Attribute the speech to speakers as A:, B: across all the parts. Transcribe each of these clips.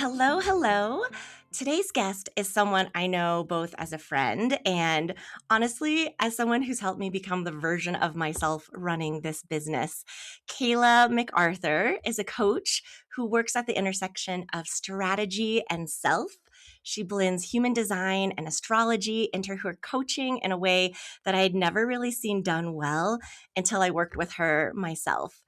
A: Hello, hello. Today's guest is someone I know both as a friend and honestly as someone who's helped me become the version of myself running this business. Kayla MacArthur is a coach who works at the intersection of strategy and self. She blends human design and astrology into her coaching in a way that I had never really seen done well until I worked with her myself.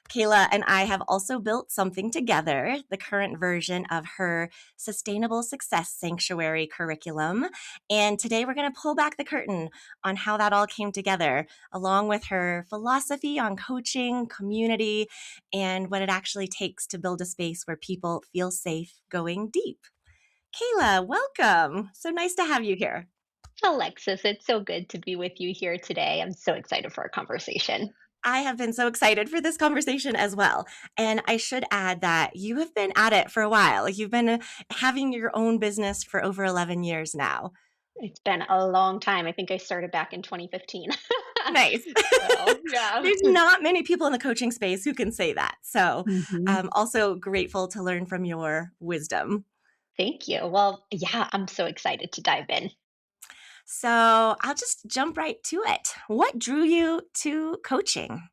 A: Kayla and I have also built something together, the current version of her Sustainable Success Sanctuary curriculum. And today we're going to pull back the curtain on how that all came together, along with her philosophy on coaching, community, and what it actually takes to build a space where people feel safe going deep. Kayla, welcome. So nice to have you here.
B: Alexis, it's so good to be with you here today. I'm so excited for our conversation.
A: I have been so excited for this conversation as well. And I should add that you have been at it for a while. You've been having your own business for over 11 years now.
B: It's been a long time. I think I started back in 2015.
A: Nice.
B: So, yeah.
A: There's not many people in the coaching space who can say that. So
B: hmm
A: I'm also grateful to learn from your wisdom.
B: Thank you. Well, yeah, I'm so excited to dive in.
A: So I'll just jump right to it. What drew you to coaching?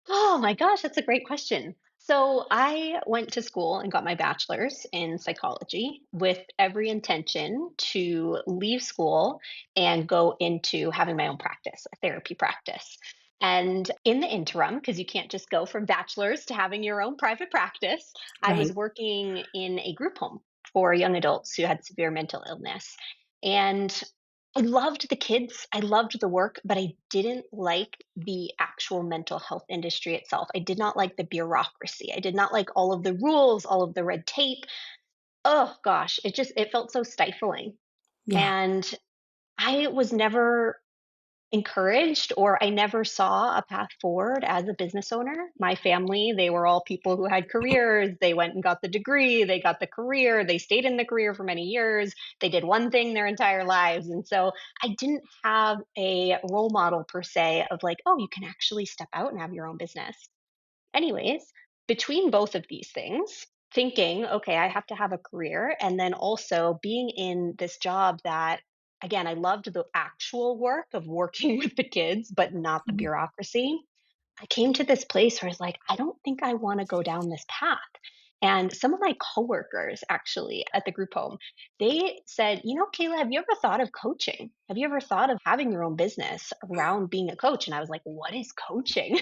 B: Oh my gosh, that's a great question. So, I went to school and got my bachelor's in psychology with every intention to leave school and go into having my own practice, a therapy practice. And in the interim, because you can't just go from bachelor's to having your own private practice, I was
A: Right.
B: working in a group home for young adults who had severe mental illness. And I loved the kids, I loved the work, but I didn't like the actual mental health industry itself. I did not like the bureaucracy. I did not like all of the rules, all of the red tape. Oh gosh, it felt so stifling.
A: Yeah.
B: And I was never encouraged, or I never saw a path forward as a business owner. My family, they were all people who had careers. They went and got the degree, they got the career, they stayed in the career for many years. They did one thing their entire lives. And so I didn't have a role model per se of like, oh, you can actually step out and have your own business. Anyways, between both of these things, thinking, okay, I have to have a career, and then also being in this job that, again, I loved the actual work of working with the kids, but not the
A: Mhm.
B: bureaucracy. I came to this place where I was like, I don't think I want to go down this path. And some of my coworkers actually at the group home, they said, Kayla, have you ever thought of coaching? Have you ever thought of having your own business around being a coach? And I was like, what is coaching?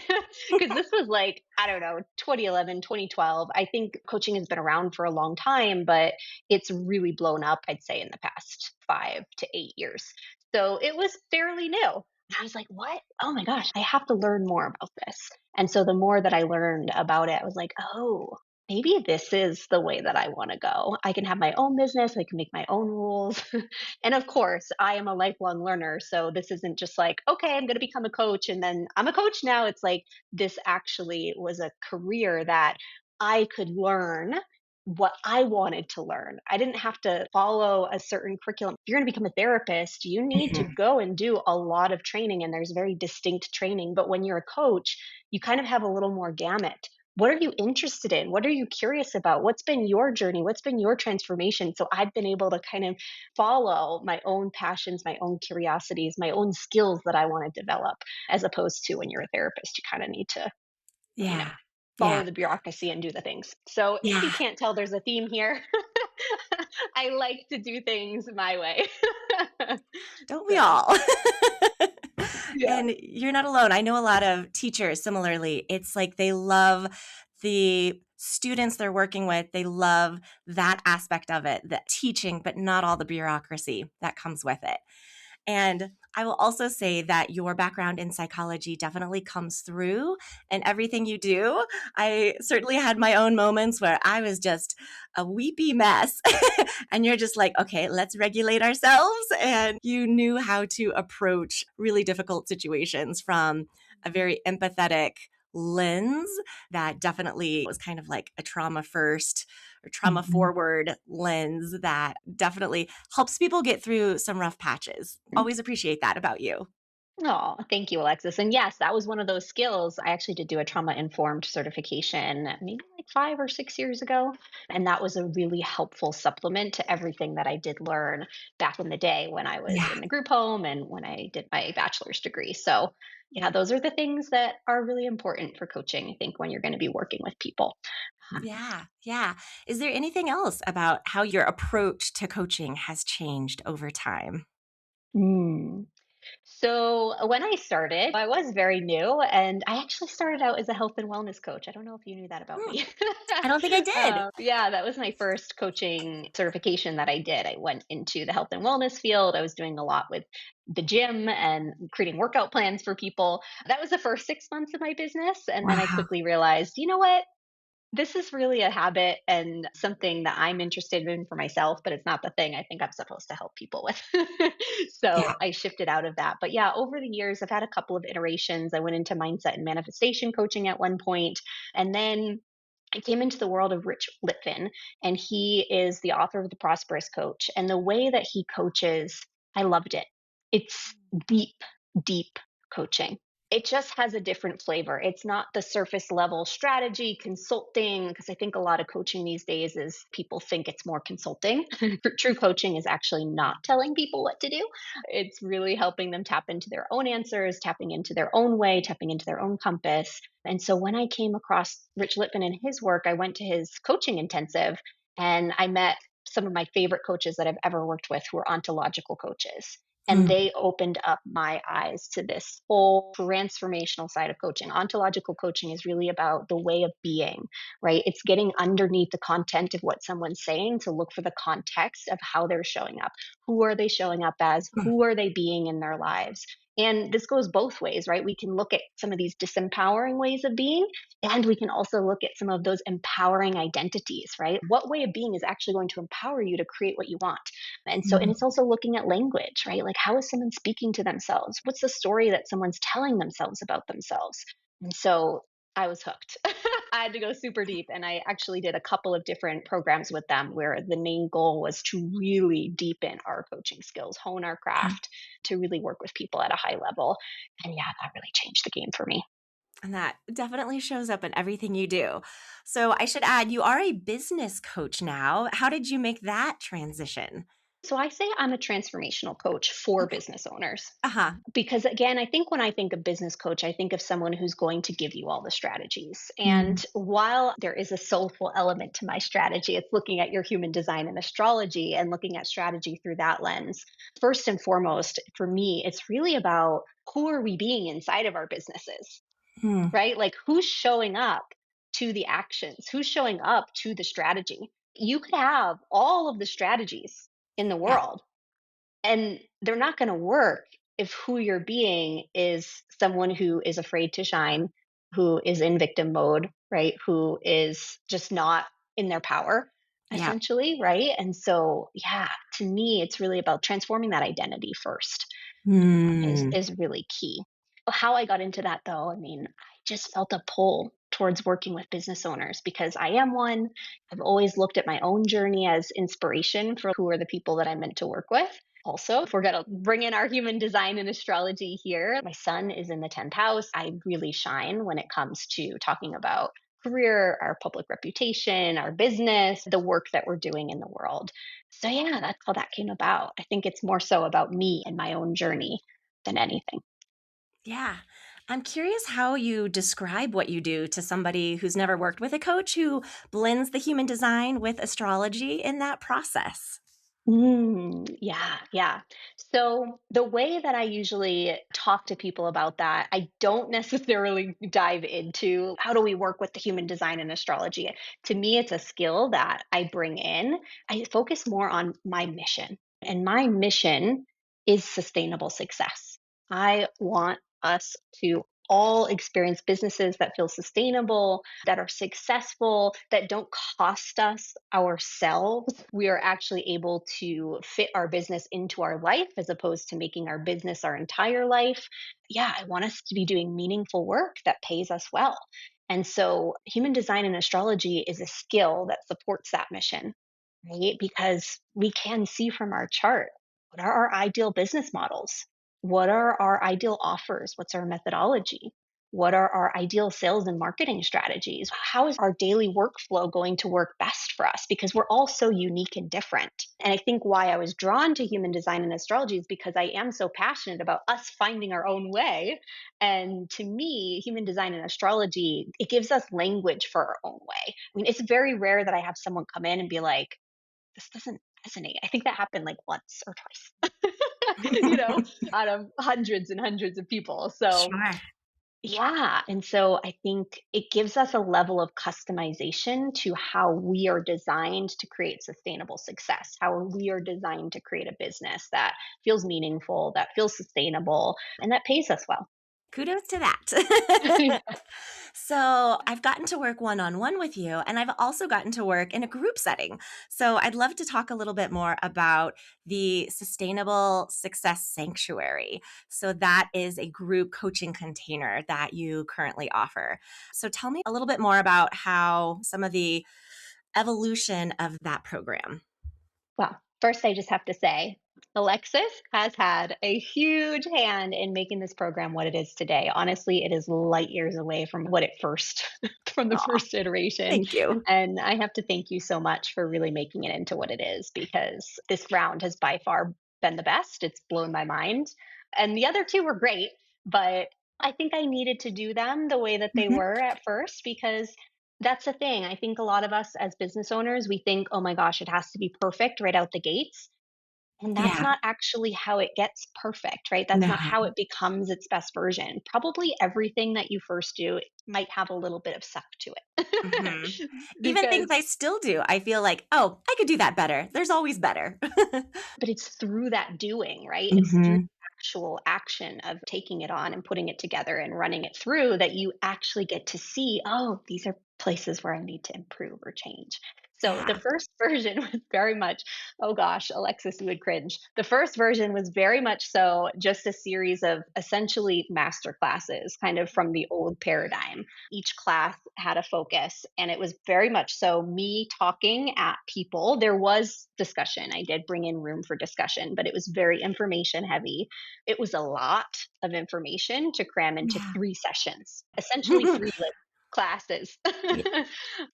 B: Because this was like, I don't know, 2011, 2012. I think coaching has been around for a long time, but it's really blown up, I'd say, in the past 5 to 8 years. So it was fairly new. And I was like, what? Oh my gosh, I have to learn more about this. And so the more that I learned about it, I was like, oh, maybe this is the way that I want to go. I can have my own business, I can make my own rules. And of course, I am a lifelong learner. So this isn't just like, okay, I'm going to become a coach and then I'm a coach now. It's like this actually was a career that I could learn what I wanted to learn. I didn't have to follow a certain curriculum. If you're going to become a therapist, you need to
A: Mhm.
B: go and do a lot of training, and there's very distinct training. But when you're a coach, you kind of have a little more gamut. What are you interested in? What are you curious about? What's been your journey? What's been your transformation? So I've been able to kind of follow my own passions, my own curiosities, my own skills that I want to develop, as opposed to when you're a therapist, you kind of need to, you know,
A: Yeah.
B: follow
A: Yeah.
B: the bureaucracy and do the things. So if you
A: Yeah.
B: can't tell, there's a theme here. I like to do things my way.
A: Don't we
B: So,
A: all?
B: yeah.
A: And you're not alone. I know a lot of teachers similarly. It's like they love the students they're working with. They love that aspect of it, the teaching, but not all the bureaucracy that comes with it. And I will also say that your background in psychology definitely comes through in everything you do. I certainly had my own moments where I was just a weepy mess. And you're just like, okay, let's regulate ourselves. And you knew how to approach really difficult situations from a very empathetic lens that definitely was kind of like a trauma first or trauma
B: Mhm.
A: forward lens that definitely helps people get through some rough patches. Always appreciate that about you.
B: Oh, thank you, Alexis. And yes, that was one of those skills. I actually did do a trauma informed certification maybe like 5 or 6 years ago. And that was a really helpful supplement to everything that I did learn back in the day when I was
A: Yeah.
B: in the group home and when I did my bachelor's degree. So, yeah, those are the things that are really important for coaching, I think, when you're going to be working with people.
A: Yeah. Yeah. Is there anything else about how your approach to coaching has changed over time?
B: Mm. So when I started, I was very new and I actually started out as a health and wellness coach. I don't know if you knew that about
A: Hmm,
B: me.
A: I don't think I did.
B: Yeah, that was my first coaching certification that I did. I went into the health and wellness field. I was doing a lot with the gym and creating workout plans for people. That was the first 6 months of my business. And then I
A: Wow.
B: quickly realized, you know what? This is really a habit and something that I'm interested in for myself, but it's not the thing I think I'm supposed to help people with.
A: Yeah.
B: So I shifted out of that. But yeah, over the years, I've had a couple of iterations. I went into mindset and manifestation coaching at one point, and then I came into the world of Rich Litvin, and he is the author of The Prosperous Coach. And the way that he coaches, I loved it. It's deep, deep coaching. It just has a different flavor. It's not the surface level strategy consulting, because I think a lot of coaching these days is people think it's more consulting. True coaching is actually not telling people what to do. It's really helping them tap into their own answers, tapping into their own way, tapping into their own compass. And so when I came across Rich Litvin and his work, I went to his coaching intensive and I met some of my favorite coaches that I've ever worked with who are ontological coaches. And
A: Hmm.
B: they opened up my eyes to this whole transformational side of coaching. Ontological coaching is really about the way of being, right? It's getting underneath the content of what someone's saying to look for the context of how they're showing up. Who are they showing up as?
A: Hmm.
B: Who are they being in their lives? And this goes both ways, right? We can look at some of these disempowering ways of being, and we can also look at some of those empowering identities, right? What way of being is actually going to empower you to create what you want? And so, and
A: Hmm.
B: it's also looking at language, right? Like, how is someone speaking to themselves? What's the story that someone's telling themselves about themselves? And so I was hooked. I had to go super deep. And I actually did a couple of different programs with them where the main goal was to really deepen our coaching skills, hone our craft, to really work with people at a high level. And yeah, that really changed the game for me.
A: And that definitely shows up in everything you do. So I should add, you are a business coach now. How did you make that transition?
B: So I say I'm a transformational coach for
A: Okay.
B: business owners.
A: Uh-huh.
B: Because again, I think when I think of business coach, I think of someone who's going to give you all the strategies.
A: Mm.
B: And while there is a soulful element to my strategy, it's looking at your human design and astrology and looking at strategy through that lens. First and foremost, for me, it's really about who are we being inside of our businesses,
A: Mm.
B: right? Like who's showing up to the actions, who's showing up to the strategy. You could have all of the strategies in the
A: Yeah.
B: world, and they're not going to work if who you're being is someone who is afraid to shine, who is in victim mode, right? Who is just not in their power,
A: Yeah.
B: essentially, right? And so, yeah, to me, it's really about transforming that identity first
A: Mm.
B: is really key. How I got into that though, I mean, I just felt a pull towards working with business owners because I am one. I've always looked at my own journey as inspiration for who are the people that I'm meant to work with. Also, if we're going to bring in our human design and astrology here, my son is in the 10th house. I really shine when it comes to talking about career, our public reputation, our business, the work that we're doing in the world. So, yeah, that's how that came about. I think it's more so about me and my own journey than anything.
A: Yeah. I'm curious how you describe what you do to somebody who's never worked with a coach who blends the human design with astrology in that process.
B: Yeah, yeah. So the way that I usually talk to people about that, I don't necessarily dive into how do we work with the human design and astrology. To me, it's a skill that I bring in. I focus more on my mission, and my mission is sustainable success. I want us to all experience businesses that feel sustainable, that are successful, that don't cost us ourselves. We are actually able to fit our business into our life as opposed to making our business our entire life. Yeah, I want us to be doing meaningful work that pays us well. And so, human design and astrology is a skill that supports that mission, right? Because we can see from our chart what are our ideal business models? What are our ideal offers? What's our methodology? What are our ideal sales and marketing strategies? How is our daily workflow going to work best for us? Because we're all so unique and different. And I think why I was drawn to human design and astrology is because I am so passionate about us finding our own way. And to me, human design and astrology, it gives us language for our own way. I mean, it's very rare that I have someone come in and be like, this doesn't resonate. I think that happened like once or twice, out of hundreds and hundreds of people. So,
A: Sure.
B: yeah. And so I think it gives us a level of customization to how we are designed to create sustainable success, how we are designed to create a business that feels meaningful, that feels sustainable, and that pays us well.
A: Kudos to that.
B: Yeah.
A: So, I've gotten to work one on one with you, and I've also gotten to work in a group setting. So, I'd love to talk a little bit more about the Sustainable Success Sanctuary. So, that is a group coaching container that you currently offer. So, tell me a little bit more about how some of the evolution of that program.
B: Well, first, I just have to say, Alexis has had a huge hand in making this program what it is today. Honestly, it is light years away from what it first, from the
A: Aw,
B: first iteration.
A: thank you.
B: And I have to thank you so much for really making it into what it is because this round has by far been the best. It's blown my mind. And the other two were great, but I think I needed to do them the way that they
A: Mhm.
B: were at first because that's the thing. I think a lot of us as business owners, we think, oh my gosh, it has to be perfect right out the gates. And that's
A: Yeah.
B: not actually how it gets perfect, right? That's
A: No.
B: not how it becomes its best version. Probably everything that you first do might have a little bit of suck to
A: Mhm.
B: it.
A: Even things
B: Because
A: I still do, I feel like, "Oh, I could do that better." There's always better.
B: but it's through that doing, right? It's through
A: Mhm.
B: the actual action of taking it on and putting it together and running it through that you actually get to see, oh, these are places where I need to improve or change. So the
A: Yeah.
B: first version was very much, oh gosh, Alexis, you would cringe. The first version was very much so just a series of essentially master classes, kind of from the old paradigm. Each class had a focus, and it was very much so me talking at people. There was discussion. I did bring in room for discussion, but it was very information heavy. It was a lot of information to cram into
A: Yeah.
B: 3 sessions, essentially 3 like classes.
A: Yeah.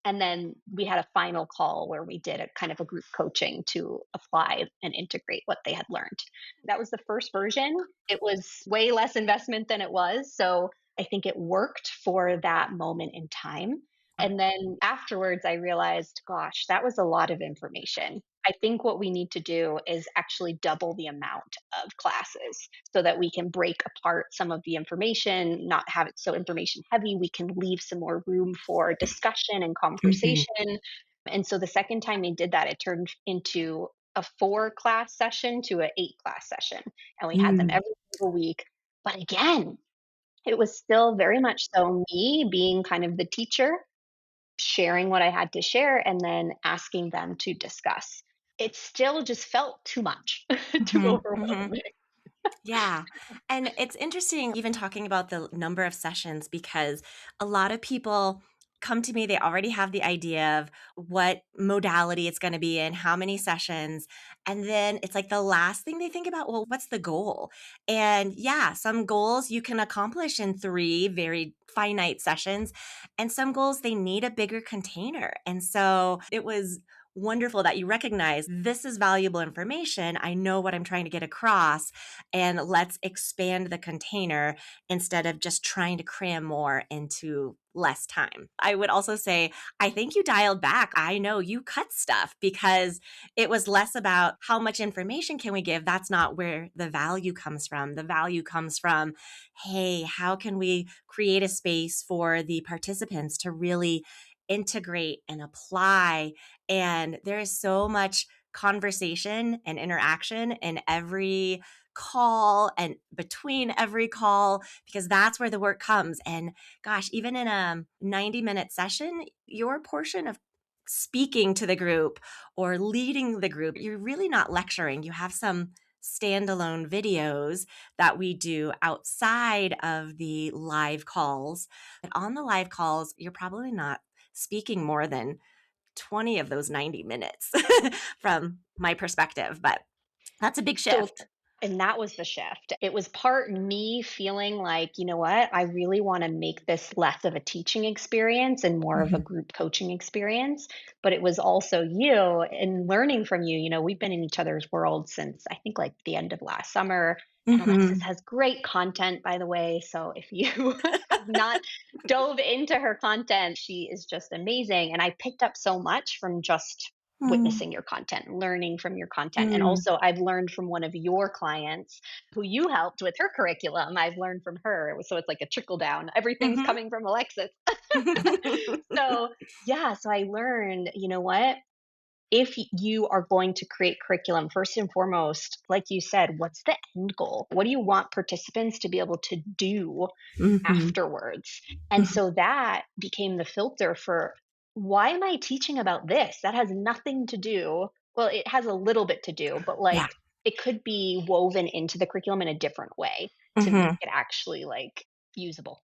B: And then we had a final call where we did a kind of a group coaching to apply and integrate what they had learned. That was the first version. It was way less investment than it was. So I think it worked for that moment in time. And then afterwards, I realized, gosh, that was a lot of information. I think what we need to do is actually double the amount of classes so that we can break apart some of the information, not have it so information heavy. We can leave some more room for discussion and
A: Mhm.
B: conversation. And so the second time they did that, it turned into a 4 class session to an 8 class session. And we had them
A: Mm.
B: every single week. But again, it was still very much so me being kind of the teacher, sharing what I had to share, and then asking them to discuss. It still just felt too much, too
A: Mhm. Mhm.
B: overwhelming.
A: Yeah. And it's interesting even talking about the number of sessions because a lot of people come to me, they already have the idea of what modality it's going to be in, how many sessions. And then it's like the last thing they think about, well, what's the goal? And yeah, some goals you can accomplish in 3 very finite sessions, and some goals they need a bigger container. And so it was wonderful that you recognize this is valuable information. I know what I'm trying to get across, and let's expand the container instead of just trying to cram more into less time. I would also say, I think you dialed back. I know you cut stuff because it was less about how much information can we give. That's not where the value comes from. The value comes from, hey, how can we create a space for the participants to really integrate and apply? And there is so much conversation and interaction in every call and between every call because that's where the work comes. And gosh, even in a 90-minute session, your portion of speaking to the group or leading the group, you're really not lecturing. You have some standalone videos that we do outside of the live calls. But on the live calls, you're probably not speaking more than 20 of those 90 minutes from my perspective, but that's a big
B: So
A: shift.
B: And that was the shift. It was part me feeling like, you know what, I really want to make this less of a teaching experience and more of a
A: Mhm.
B: group coaching experience. But it was also you and learning from you. We've been in each other's world since I think like the end of last summer. And Alexis
A: Mhm.
B: has great content, by the way. So if you have not dove into her content, she is just amazing. And I picked up so much from just
A: Mm.
B: witnessing your content, learning from your content. And
A: Mm.
B: also, I've learned from one of your clients who you helped with her curriculum. I've learned from her. So it's like a trickle down. Everything's
A: Mhm.
B: coming from Alexis. So, yeah, so I learned, you know what? If you are going to create curriculum, first and foremost, like you said, what's the end goal? What do you want participants to be able to do
A: Mhm.
B: afterwards? And
A: Mhm.
B: so that became the filter for why am I teaching about this? That has nothing to do, well, it has a little bit to do, but
A: Yeah.
B: like it could be woven into the curriculum in a different way to make
A: Mhm.
B: it actually like usable.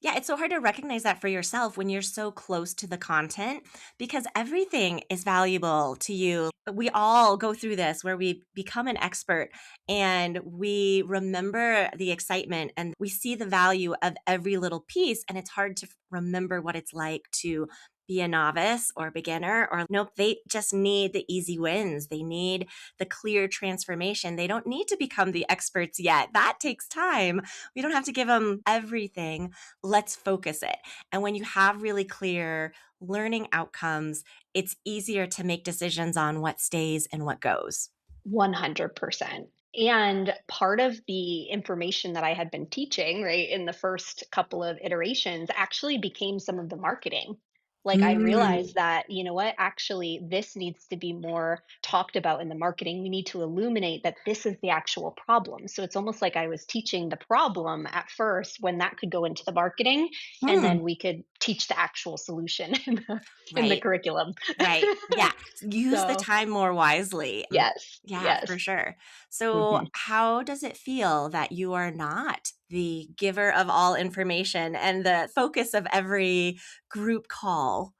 A: Yeah, it's so hard to recognize that for yourself when you're so close to the content because everything is valuable to you. We all go through this where we become an expert and we remember the excitement and we see the value of every little piece. And it's hard to remember what it's like to be a novice or beginner or nope, they just need the easy wins. They need the clear transformation. They don't need to become the experts yet. That takes time. We don't have to give them everything. Let's focus it. And when you have really clear learning outcomes, it's easier to make decisions on what stays and what goes.
B: 100%. And part of the information that I had been teaching, right, in the first couple of iterations actually became some of the marketing. Like I realized
A: Mm,
B: that, you know what, actually, this needs to be more talked about in the marketing. We need to illuminate that this is the actual problem. So it's almost like I was teaching the problem at first when that could go into the marketing, and
A: mm,
B: then we could teach the actual solution in the
A: right.
B: curriculum.
A: Right. Yeah. Use the
B: So,
A: time more wisely.
B: yes,
A: Yeah, for
B: yes.
A: sure. So,
B: Mhm.
A: how does it feel that you are not the giver of all information and the focus of every group call?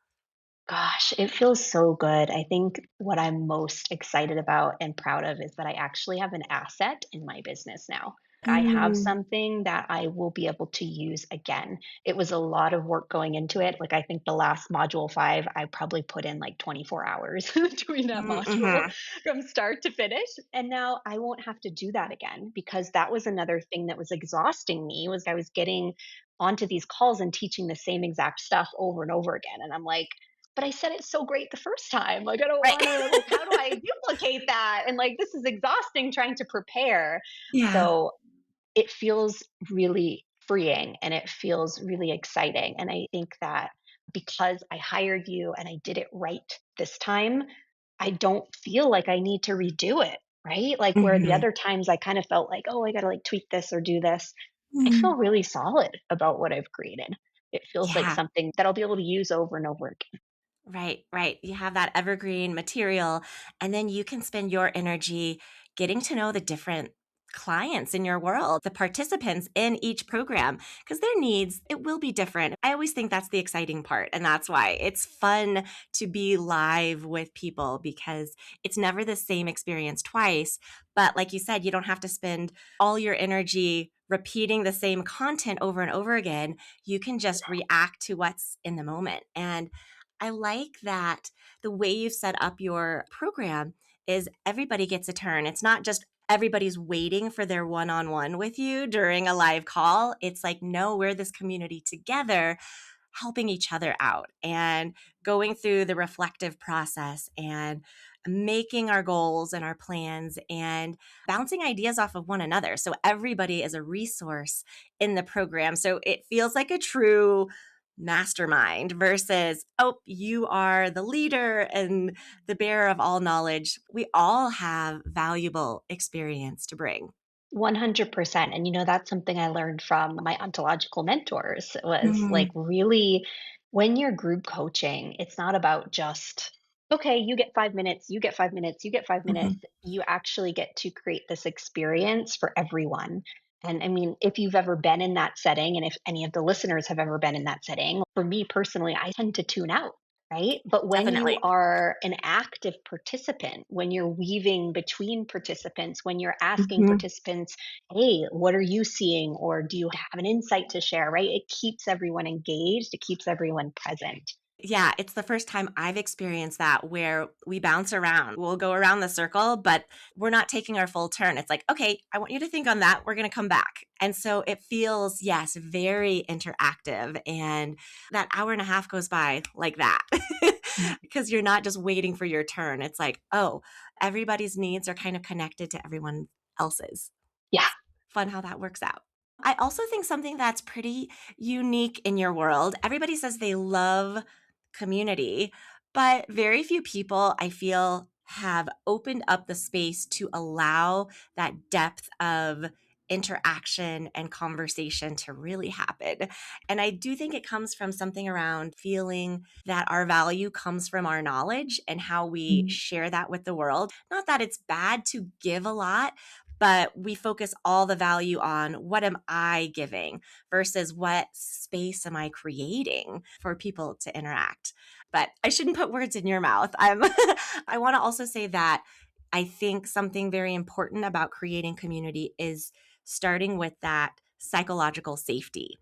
B: Gosh, it feels so good. I think what I'm most excited about and proud of is that I actually have an asset in my business now. I have
A: Mm,
B: something that I will be able to use again. It was a lot of work going into it. Like, I think the last module 5, I probably put in like 24 hours doing that module
A: mhm.
B: from start to finish. And now I won't have to do that again because that was another thing that was exhausting me was I was getting onto these calls and teaching the same exact stuff over and over again. And I'm like, but I said it so great the first time. Like, I don't
A: Right.
B: want to, like, how do I duplicate that? And like, this is exhausting trying to prepare.
A: Yeah.
B: So it feels really freeing and it feels really exciting. And I think that because I hired you and I did it right this time, I don't feel like I need to redo it. Right. Like, where the
A: Mhm.
B: other times I kind of felt like, oh, I got to like tweak this or do this. I feel
A: Mm.
B: really solid about what I've created. It feels like
A: Yeah.
B: something that I'll be able to use over and over again.
A: Right, right. You have that evergreen material, and then you can spend your energy getting to know the different clients in your world, the participants in each program, because their needs, it will be different. I always think that's the exciting part. And that's why it's fun to be live with people because it's never the same experience twice. But like you said, you don't have to spend all your energy repeating the same content over and over again. You can just react to what's in the moment. And I like that the way you've set up your program is everybody gets a turn. It's not just everybody's waiting for their one on one with you during a live call. It's like, no, we're this community together, helping each other out and going through the reflective process and making our goals and our plans and bouncing ideas off of one another. So everybody is a resource in the program. So it feels like a true mastermind versus, oh, you are the leader and the bearer of all knowledge. We all have valuable experience to bring.
B: 100%. And that's something I learned from my ontological mentors was like
A: Mm,
B: really when you're group coaching, it's not about just, okay, you get 5 minutes, you get 5 minutes, you get 5 minutes.
A: mhm.
B: You actually get to create this experience for everyone. And I mean, if you've ever been in that setting, and if any of the listeners have ever been in that setting, for me personally, I tend to tune out. right? But when you
A: Definitely.
B: are an active participant, when you're weaving between participants, when you're asking
A: Mhm.
B: participants, hey, what are you seeing? Or do you have an insight to share, right? It keeps everyone engaged, it keeps everyone present.
A: Yeah, it's the first time I've experienced that where we bounce around. We'll go around the circle, but we're not taking our full turn. It's like, okay, I want you to think on that. We're going to come back. And so it feels, yes, very interactive. And that hour and a half goes by like that because you're not just waiting for your turn. It's like, oh, everybody's needs are kind of connected to everyone else's.
B: Yeah.
A: Fun how that works out. I also think something that's pretty unique in your world. Everybody says they love community, but very few people I feel have opened up the space to allow that depth of interaction and conversation to really happen. And I do think it comes from something around feeling that our value comes from our knowledge and how we
B: Mm.
A: share that with the world. Not that it's bad to give a lot, but we focus all the value on what am I giving versus what space am I creating for people to interact. But I shouldn't put words in your mouth. I want to also say that I think something very important about creating community is starting with that psychological safety.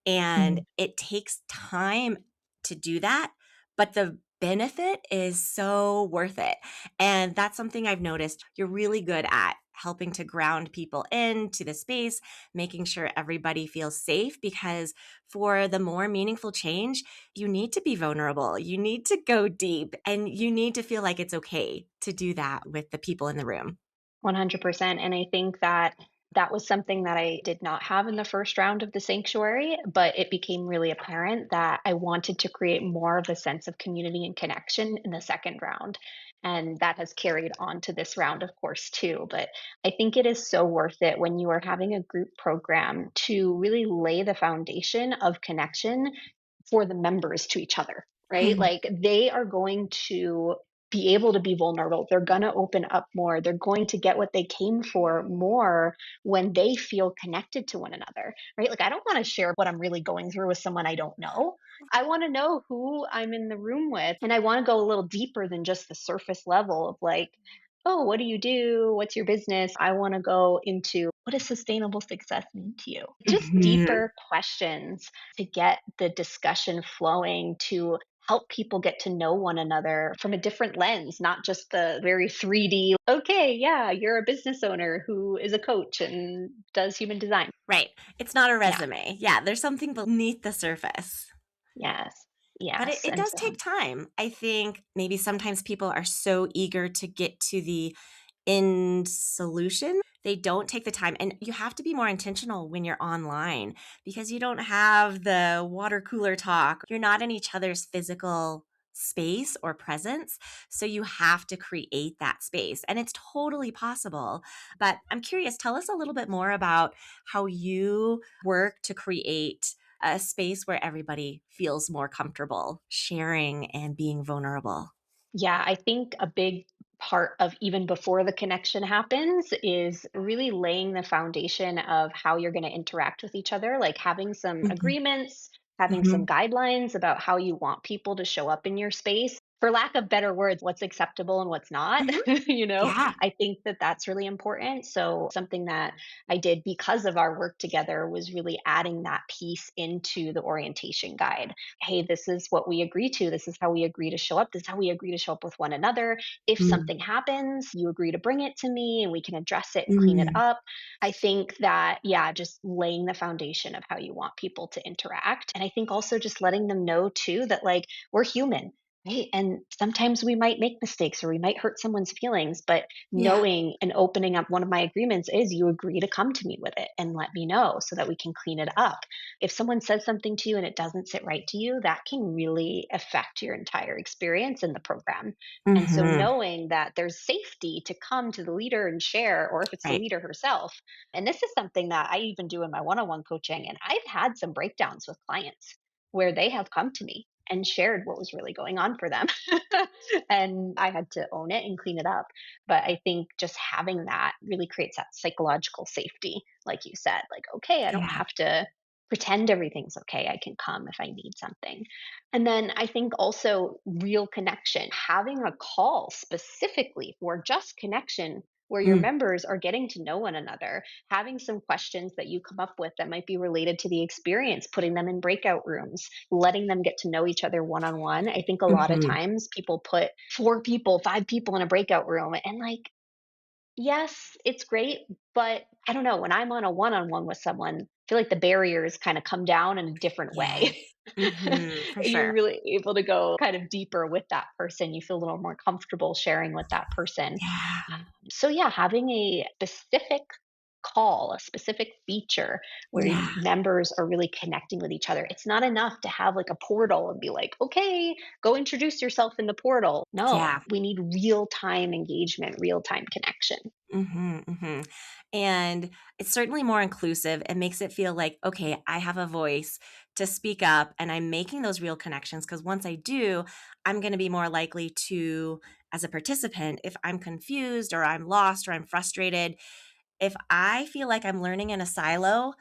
A: And
B: Mm.
A: it takes time to do that, but the benefit is so worth it. And that's something I've noticed you're really good at helping to ground people into the space, making sure everybody feels safe because for the more meaningful change, you need to be vulnerable. You need to go deep and you need to feel like it's okay to do that with the people in the room.
B: 100%. And I think that that was something that I did not have in the first round of the sanctuary, but it became really apparent that I wanted to create more of a sense of community and connection in the second round. And that has carried on to this round, of course, too. But I think it is so worth it when you are having a group program to really lay the foundation of connection for the members to each other, right?
A: Hmm.
B: Like they are going to be able to be vulnerable. They're going to open up more. They're going to get what they came for more when they feel connected to one another, right? Like, I don't want to share what I'm really going through with someone I don't know. I want to know who I'm in the room with. And I want to go a little deeper than just the surface level of like, oh, what do you do? What's your business? I want to go into what does sustainable success mean to you? Just
A: Hmm.
B: deeper questions to get the discussion flowing, to help people get to know one another from a different lens, not just the very 3D, okay, yeah, you're a business owner who is a coach and does human design.
A: Right. It's not a
B: Yeah,
A: resume. Yeah, there's something beneath the surface.
B: yes,
A: But
B: yes.
A: it
B: And
A: does
B: so,
A: take time. I think maybe sometimes people are so eager to get to the end solution, they don't take the time. And you have to be more intentional when you're online because you don't have the water cooler talk. You're not in each other's physical space or presence. So you have to create that space. And it's totally possible. But I'm curious, tell us a little bit more about how you work to create a space where everybody feels more comfortable sharing and being vulnerable.
B: yeah, I think a big part of even before the connection happens is really laying the foundation of how you're going to interact with each other, like having some
A: Mhm,
B: agreements, having some
A: mhm.
B: guidelines about how you want people to show up in your space. For lack of better words, what's acceptable and what's not,
A: Mhm.
B: you know,
A: Yeah.
B: I think that that's really important. So, something that I did because of our work together was really adding that piece into the orientation guide. Hey, this is what we agree to. This is how we agree to show up. This is how we agree to show up with one another. If
A: Mm,
B: something happens, you agree to bring it to me and we can address it and clean it
A: mm.
B: up. I think that, yeah, just laying the foundation of how you want people to interact. And I think also just letting them know too that like we're human. Right. And sometimes we might make mistakes or we might hurt someone's feelings, but
A: Yeah.
B: knowing and opening up, one of my agreements is you agree to come to me with it and let me know so that we can clean it up. If someone says something to you and it doesn't sit right to you, that can really affect your entire experience in the program. And so
A: Mhm.
B: knowing that there's safety to come to the leader and share, or if it's the
A: Right.
B: leader herself. And this is something that I even do in my one-on-one coaching. And I've had some breakdowns with clients where they have come to me and shared what was really going on for them. And I had to own it and clean it up. But I think just having that really creates that psychological safety, like you said, like, okay, I don't
A: Yeah.
B: have to pretend everything's okay. I can come if I need something. And then I think also real connection, having a call specifically for just connection where your
A: Mm,
B: members are getting to know one another, having some questions that you come up with that might be related to the experience, putting them in breakout rooms, letting them get to know each other one on one. I think a lot of
A: mhm.
B: times people put four people, five people in a breakout room, and like, yes, it's great, but I don't know, when I'm on a one-on-one with someone, I feel like the barriers kinda come down in a different way.
A: Yes. Mhm, for
B: You're
A: sure.
B: really able to go kind of deeper with that person, you feel a little more comfortable sharing with that person.
A: Yeah,
B: So yeah, having a specific call, a specific feature where
A: yeah,
B: members are really connecting with each other. It's not enough to have like a portal and be like, okay, go introduce yourself in the portal. No,
A: yeah.
B: we need real time engagement, real time connection.
A: Mhm, mhm. And it's certainly more inclusive. It makes it feel like, okay, I have a voice to speak up and I'm making those real connections because once I do, I'm going to be more likely to, as a participant, if I'm confused or I'm lost or I'm frustrated, if I feel like I'm learning in a silo,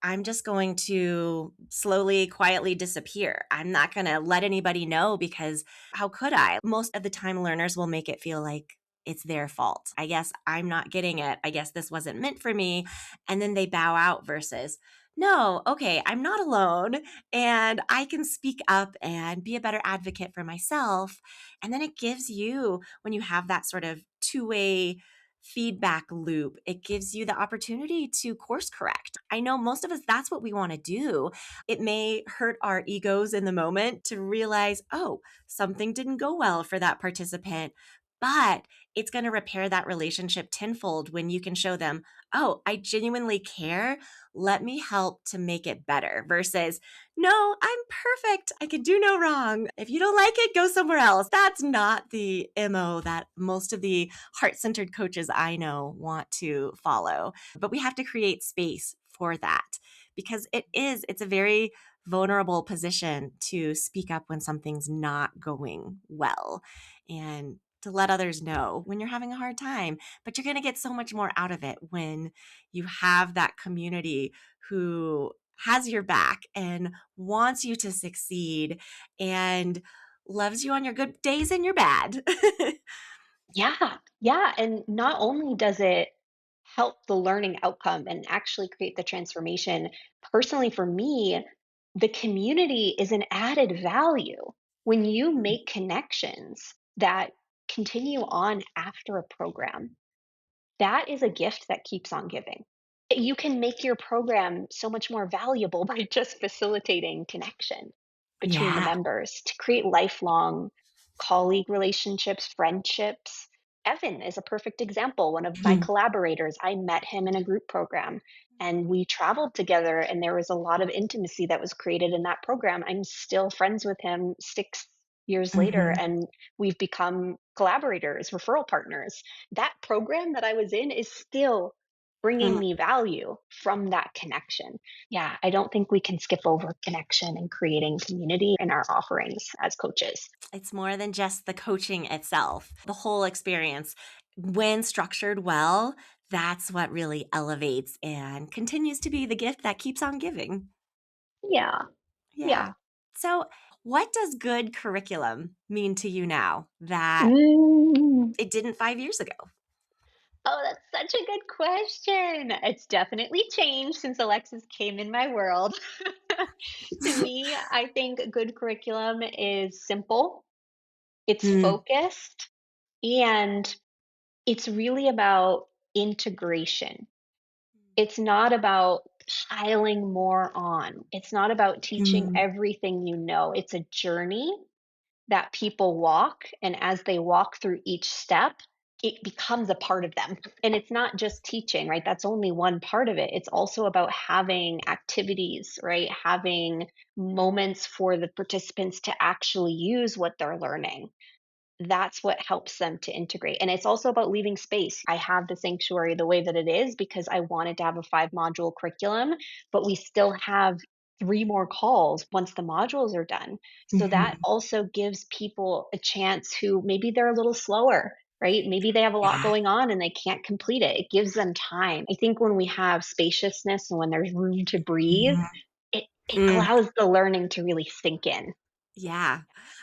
A: I'm just going to slowly, quietly disappear. I'm not going to let anybody know because how could I? Most of the time, learners will make it feel like it's their fault. I guess I'm not getting it. I guess this wasn't meant for me. And then they bow out versus, no, okay, I'm not alone and I can speak up and be a better advocate for myself. And then it gives you, when you have that sort of two-way feedback loop, it gives you the opportunity to course correct. I know most of us, that's what we want to do. It may hurt our egos in the moment to realize, oh, something didn't go well for that participant. But it's going to repair that relationship tenfold when you can show them, oh, I genuinely care. Let me help to make it better versus, no, I'm perfect. I can do no wrong. If you don't like it, go somewhere else. That's not the MO that most of the heart centered coaches I know want to follow. But we have to create space for that because it's a very vulnerable position to speak up when something's not going well and to let others know when you're having a hard time. But you're going to get so much more out of it when you have that community who has your back and wants you to succeed and loves you on your good days and your bad.
B: Yeah, yeah. And not only does it help the learning outcome and actually create the transformation, personally for me, the community is an added value. When you make connections that continue on after a program, that is a gift that keeps on giving. You can make your program so much more valuable by just facilitating connection between the
A: Yeah.
B: members to create lifelong colleague relationships, friendships. Evan is a perfect example. One of my
A: Mhm.
B: collaborators, I met him in a group program and we traveled together, and there was a lot of intimacy that was created in that program. I'm still friends with him 6 years later,
A: Mhm.
B: and we've become collaborators, referral partners. That program that I was in is still bringing
A: Mhm.
B: me value from that connection. Yeah, I don't think we can skip over connection and creating community in our offerings as coaches.
A: It's more than just the coaching itself. The whole experience, when structured well, that's what really elevates and continues to be the gift that keeps on giving.
B: Yeah,
A: Yeah.
B: yeah.
A: So, what does good curriculum mean to you now that
B: Mm.
A: it didn't 5 years ago?
B: Oh, that's such a good question. It's definitely changed since Alexis came in my world. To me, I think good curriculum is simple, it's
A: Mm.
B: focused, and it's really about integration. It's not about piling more on. It's not about teaching
A: Mm.
B: everything you know. It's a journey that people walk. And as they walk through each step, it becomes a part of them. And it's not just teaching, right? That's only one part of it. It's also about having activities, right? Having moments for the participants to actually use what they're learning. That's what helps them to integrate. And it's also about leaving space. I have the sanctuary the way that it is because I wanted to have a 5 module curriculum, but we still have 3 more calls once the modules are done. So that
A: Mhm.
B: also gives people a chance who maybe they're a little slower, right? Maybe they have a lot
A: Yeah.
B: going on and they can't complete it. It gives them time. I think when we have spaciousness and when there's room to breathe,
A: Mhm.
B: it allows the learning to really sink in.
A: Yeah,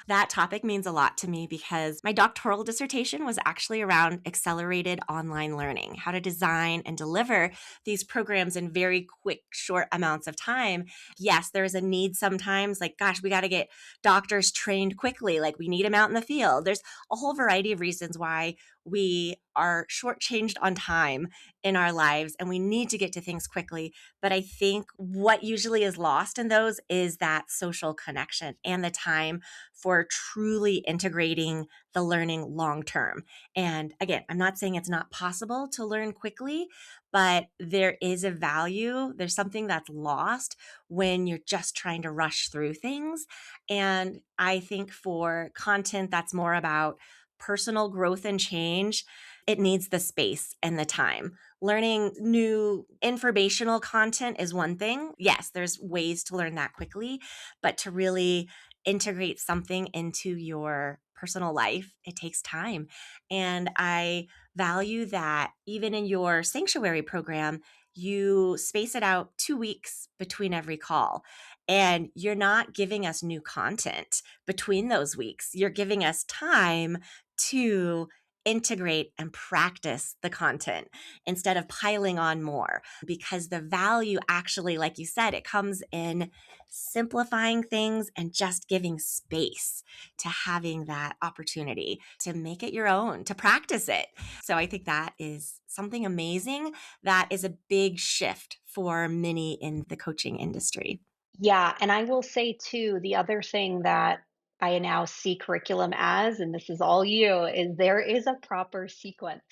A: that topic means a lot to me because my doctoral dissertation was actually around accelerated online learning, how to design and deliver these programs in very quick, short amounts of time. Yes, there is a need sometimes, like, gosh, we got to get doctors trained quickly, like, we need them out in the field. There's a whole variety of reasons why we are shortchanged on time in our lives and we need to get to things quickly. But I think what usually is lost in those is that social connection and the time for truly integrating the learning long term. And again, I'm not saying it's not possible to learn quickly, but there is a value. There's something that's lost when you're just trying to rush through things. And I think for content that's more about personal growth and change, it needs the space and the time. Learning new informational content is one thing. Yes, there's ways to learn that quickly, but to really integrate something into your personal life, it takes time. And I value that even in your sanctuary program, you space it out 2 weeks between every call. And you're not giving us new content between those weeks. You're giving us time to integrate and practice the content instead of piling on more because the value actually, like you said, it comes in simplifying things and just giving space to having that opportunity to make it your own, to practice it. So I think that is something amazing. That is a big shift for many in the coaching industry.
B: Yeah, and I will say too, the other thing that I now see curriculum as, and this is all you, is there is a proper sequence.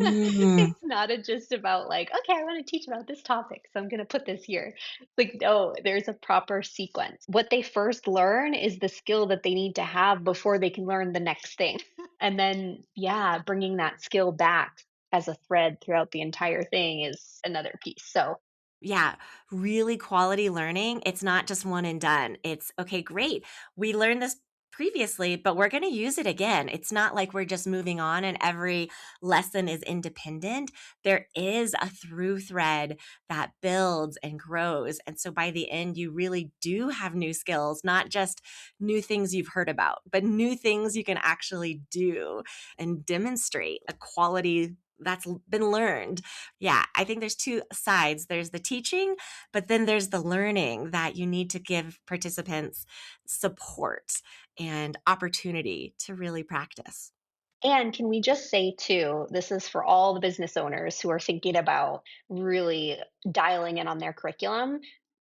A: Mm,
B: It's not just about like, okay, I want to teach about this topic, so I'm going to put this here. Like, no, there's a proper sequence. What they first learn is the skill that they need to have before they can learn the next thing. And then, yeah, bringing that skill back as a thread throughout the entire thing is another piece. So,
A: yeah, really quality learning. It's not just one and done. It's okay, great. We learned this previously, but we're going to use it again. It's not like we're just moving on and every lesson is independent. There is a through thread that builds and grows. And so by the end, you really do have new skills, not just new things you've heard about, but new things you can actually do and demonstrate a quality that's been learned. Yeah, I think there's two sides. There's the teaching, but then there's the learning that you need to give participants support and opportunity to really practice.
B: and can we just say too, this is for all the business owners who are thinking about really dialing in on their curriculum.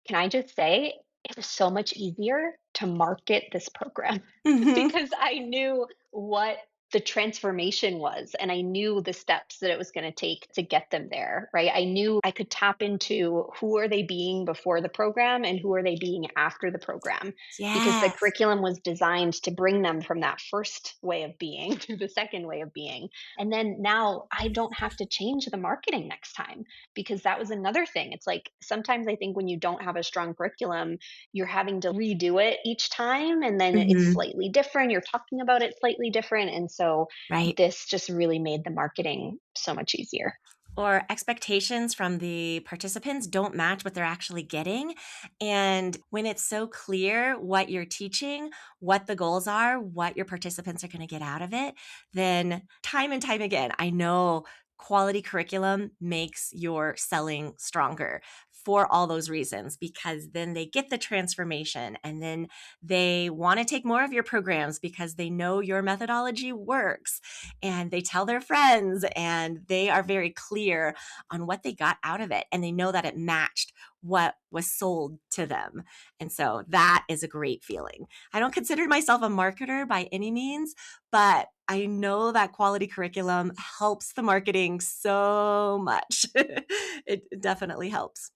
B: Can I just say it was so much easier to market this program
A: Mhm.
B: because I knew what the transformation was and I knew the steps that it was going to take to get them there, right? I knew I could tap into who are they being before the program and who are they being after the program because the
A: Yes.
B: curriculum was designed to bring them from that first way of being to the second way of being. And then now I don't have to change the marketing next time because that was another thing. It's like sometimes I think when you don't have a strong curriculum, you're having to redo it each time and then it's
A: Mhm.
B: slightly different. You're talking about it slightly different. And so
A: Right.
B: this just really made the marketing so much easier.
A: Or expectations from the participants don't match what they're actually getting. And when it's so clear what you're teaching, what the goals are, what your participants are going to get out of it, then time and time again, I know quality curriculum makes your selling stronger for all those reasons because then they get the transformation and then they want to take more of your programs because they know your methodology works and they tell their friends and they are very clear on what they got out of it and they know that it matched what was sold to them. And so that is a great feeling. I don't consider myself a marketer by any means, but I know that quality curriculum helps the marketing so much. It definitely helps.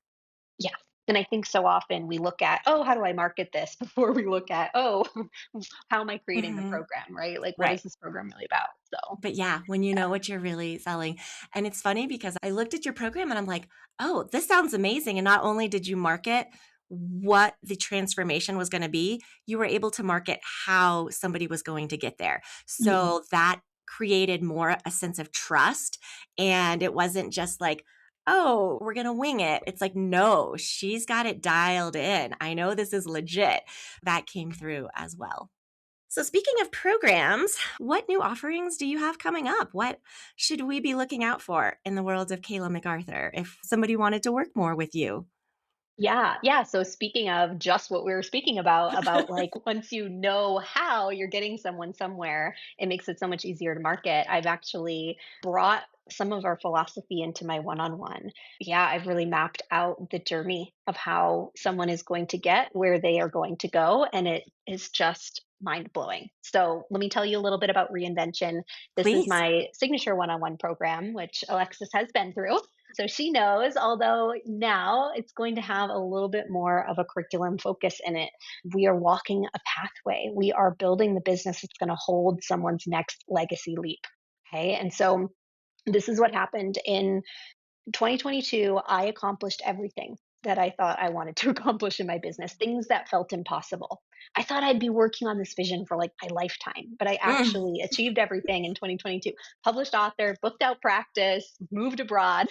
B: Yeah. And I think so often we look at, oh, how do I market this before we look at, oh, how am I creating the
A: Mhm.
B: program, right? Like, what
A: Right.
B: is this program really about? So,
A: But yeah, when you
B: yeah.
A: know what you're really selling. And it's funny because I looked at your program and I'm like, oh, this sounds amazing. And not only did you market what the transformation was going to be, you were able to market how somebody was going to get there.
B: Mhm.
A: So that created more a sense of trust. And it wasn't just like, oh, we're going to wing it. It's like, no, she's got it dialed in. I know this is legit. That came through as well. So, speaking of programs, what new offerings do you have coming up? What should we be looking out for in the world of Kayla MacArthur if somebody wanted to work more with you?
B: Yeah, yeah. So speaking of just what we were speaking about like once you know how you're getting someone somewhere, it makes it so much easier to market. I've actually brought some of our philosophy into my one-on-one. Yeah, I've really mapped out the journey of how someone is going to get where they are going to go, and it is just mind-blowing. So let me tell you a little bit about reinvention. This is
A: Please.
B: my signature one-on-one program, which Alexis has been through. So she knows, although now it's going to have a little bit more of a curriculum focus in it. We are walking a pathway. We are building the business that's going to hold someone's next legacy leap. Okay. And so this is what happened in 2022. I accomplished everything that I thought I wanted to accomplish in my business, things that felt impossible. I thought I'd be working on this vision for like my lifetime, but I
A: Mm,
B: actually achieved everything in 2022. Published author, booked out practice, moved abroad,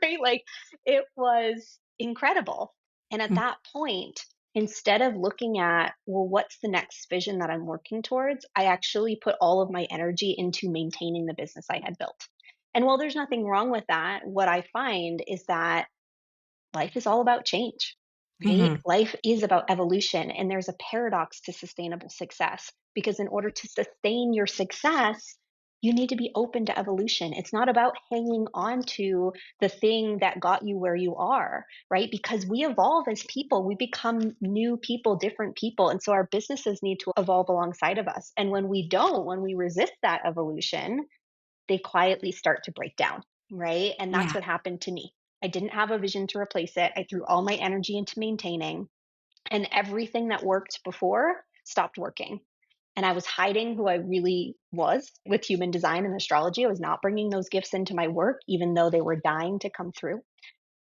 B: right? Like it was incredible. And at
A: mm,
B: that point, instead of looking at, well, what's the next vision that I'm working towards, I actually put all of my energy into maintaining the business I had built. And while there's nothing wrong with that, what I find is that life is all about change, right?
A: mhm.
B: Life is about evolution. And there's a paradox to sustainable success because in order to sustain your success, you need to be open to evolution. It's not about hanging on to the thing that got you where you are, right? Because we evolve as people, we become new people, different people. And so our businesses need to evolve alongside of us. And when we don't, when we resist that evolution, they quietly start to break down, right? And that's
A: Yeah.
B: what happened to me. I didn't have a vision to replace it. I threw all my energy into maintaining, and everything that worked before stopped working. And I was hiding who I really was with human design and astrology. I was not bringing those gifts into my work, even though they were dying to come through.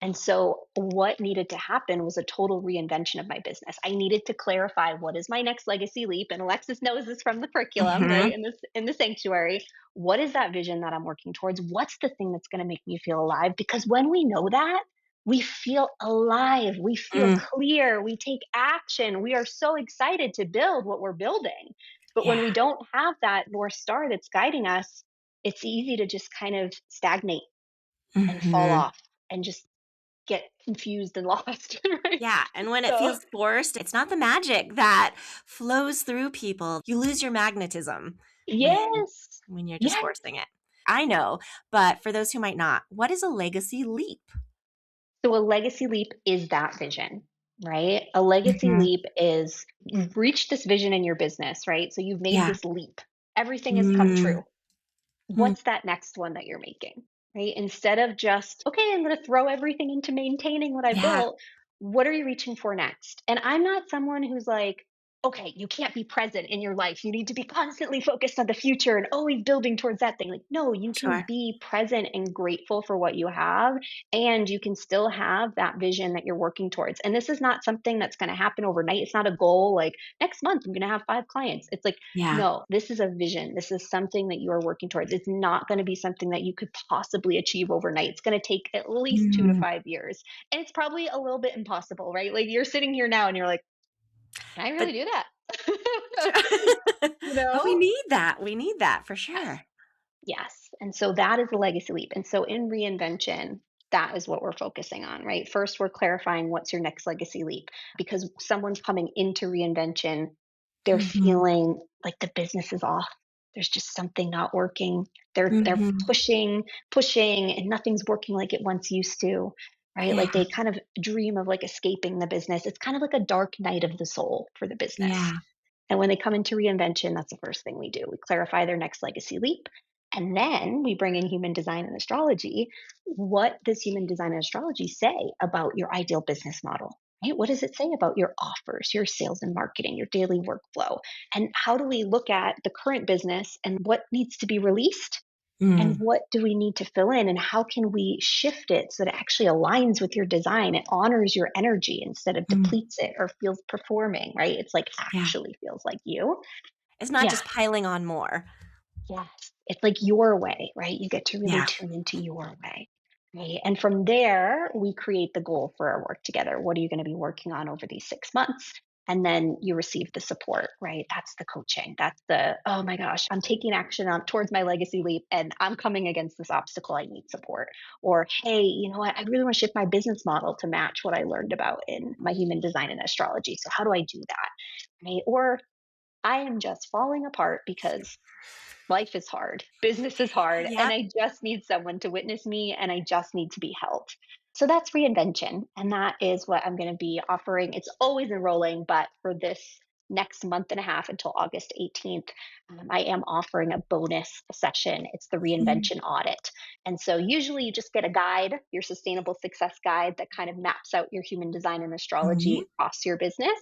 B: And so, what needed to happen was a total reinvention of my business. I needed to clarify what is my next legacy leap. And Alexis knows this from the curriculum, right?
A: Mhm.
B: In the sanctuary. What is that vision that I'm working towards? What's the thing that's going to make me feel alive? Because when we know that, we feel alive, we feel
A: Mm,
B: clear, we take action, we are so excited to build what we're building. But when
A: yeah.
B: we don't have that North Star that's guiding us, it's easy to just kind of stagnate and fall
A: Mhm.
B: off and just get confused and lost, right?
A: Yeah, and when it
B: So
A: feels forced, it's not the magic that flows through people. You lose your magnetism when
B: yes.
A: you're just
B: Yes.
A: forcing it. I know, but for those who might not, what is a legacy leap?
B: So a legacy leap is that vision, right? A legacy
A: Mhm.
B: leap is you've reached this vision in your business, right? So you've made
A: Yeah.
B: this leap. Everything has come
A: Mm,
B: true.
A: mm,
B: What's that next one that you're making? Right? Instead of just, okay, I'm going to throw everything into maintaining what I
A: yeah.
B: built, what are you reaching for next? And I'm not someone who's like, okay, you can't be present in your life. You need to be constantly focused on the future and always building towards that thing. Like, no, you can
A: Sure.
B: be present and grateful for what you have, and you can still have that vision that you're working towards. And this is not something that's going to happen overnight. It's not a goal like next month, I'm going to have 5 clients. It's like,
A: Yeah.
B: no, this is a vision. This is something that you are working towards. It's not going to be something that you could possibly achieve overnight. It's going to take at least two to
A: Mm,
B: five years. And it's probably a little bit impossible, right? Like you're sitting here now and you're like, can I
A: but
B: really do that?
A: sure.
B: you
A: But we
B: know?
A: need that. We need that for
B: Yes.
A: sure.
B: Yes. And so that is the legacy leap. And so in reinvention, that is what we're focusing on, right? First, we're clarifying what's your next legacy leap because someone's coming into reinvention, they're
A: Mhm.
B: feeling like the business is off. There's just something not working. They're
A: Mhm.
B: pushing, and nothing's working like it once used to, right?
A: Yeah.
B: Like they kind of dream of like escaping the business. It's kind of like a dark night of the soul for the business.
A: Yeah.
B: And when they come into reinvention, that's the first thing we do. We clarify their next legacy leap. And then we bring in human design and astrology. What does human design and astrology say about your ideal business model? Right? What does it say about your offers, your sales and marketing, your daily workflow? And how do we look at the current business and what needs to be released and
A: Mm,
B: what do we need to fill in and how can we shift it so that it actually aligns with your design? It honors your energy instead of
A: mm,
B: depletes it or feels performing, right? It's like
A: yeah.
B: actually feels like you.
A: It's not
B: Yeah.
A: just piling on more.
B: Yes. It's like your way, right? You get to really
A: Yeah.
B: tune into your way. Right. And from there, we create the goal for our work together. What are you going to be working on over these 6 months? And then you receive the support, right? That's the coaching. That's the, oh my gosh, I'm taking action on towards my legacy leap and I'm coming against this obstacle. I need support. Or, hey, you know what? I really want to shift my business model to match what I learned about in my human design and astrology. So how do I do that? Right. Or I am just falling apart because life is hard, business is hard, and
A: Yep.
B: I just need someone to witness me and I just need to be held. So that's reinvention. And that is what I'm going to be offering. It's always enrolling, but for this next month and a half until August 18th, I am offering a bonus session. It's the reinvention audit. And so usually you just get a guide, your sustainable success guide that kind of maps out your human design and astrology
A: Mhm.
B: across your business.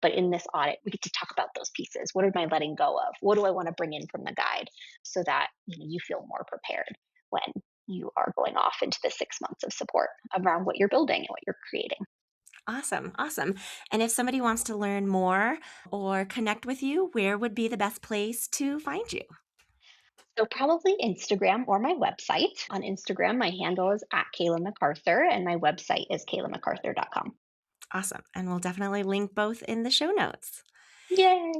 B: But in this audit, we get to talk about those pieces. What am I letting go of? What do I want to bring in from the guide so that you feel more prepared when you are going off into the 6 months of support around what you're building and what you're creating.
A: Awesome. Awesome. And if somebody wants to learn more or connect with you, where would be the best place to find you?
B: So probably Instagram or my website. On Instagram, my handle is at Kayla MacArthur and my website is kaylamacarthur.com.
A: Awesome. And we'll definitely link both in the show notes.
B: Yay!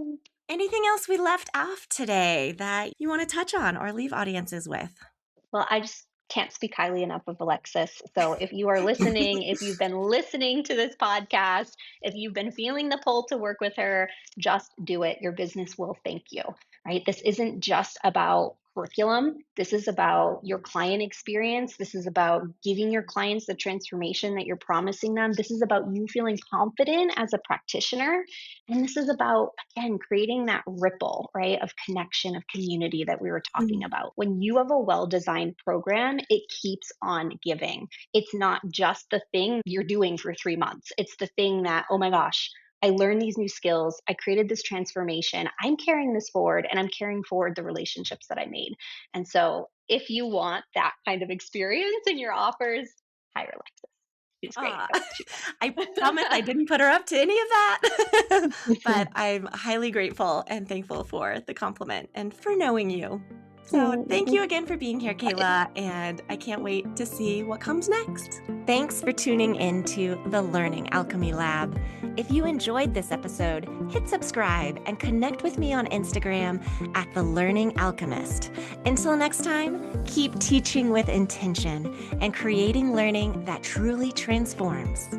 A: Anything else we left off today that you want to touch on or leave audiences with?
B: Well, I just can't speak highly enough of Alexis. So if you are listening, if you've been listening to this podcast, if you've been feeling the pull to work with her, just do it. Your business will thank you, right? This isn't just about curriculum. This is about your client experience. This is about giving your clients the transformation that you're promising them. This is about you feeling confident as a practitioner. And this is about, again, creating that ripple, right, of connection, of community that we were talking
A: Mm.
B: about. When you have a well designed program, it keeps on giving. It's not just the thing you're doing for 3 months, it's the thing that, oh my gosh, I learned these new skills. I created this transformation. I'm carrying this forward and I'm carrying forward the relationships that I made. And so, if you want that kind of experience in your offers, hire Alexis. She's great
A: Ah,
B: at what she
A: I promise I
B: does.
A: didn't put her up to any of that, but I'm highly grateful and thankful for the compliment and for knowing you. So, thank you again for being here, Kayla, and I can't wait to see what comes next. Thanks for tuning in to the Learning Alchemy Lab. If you enjoyed this episode, hit subscribe and connect with me on Instagram at The Learning Alchemist. Until next time, keep teaching with intention and creating learning that truly transforms.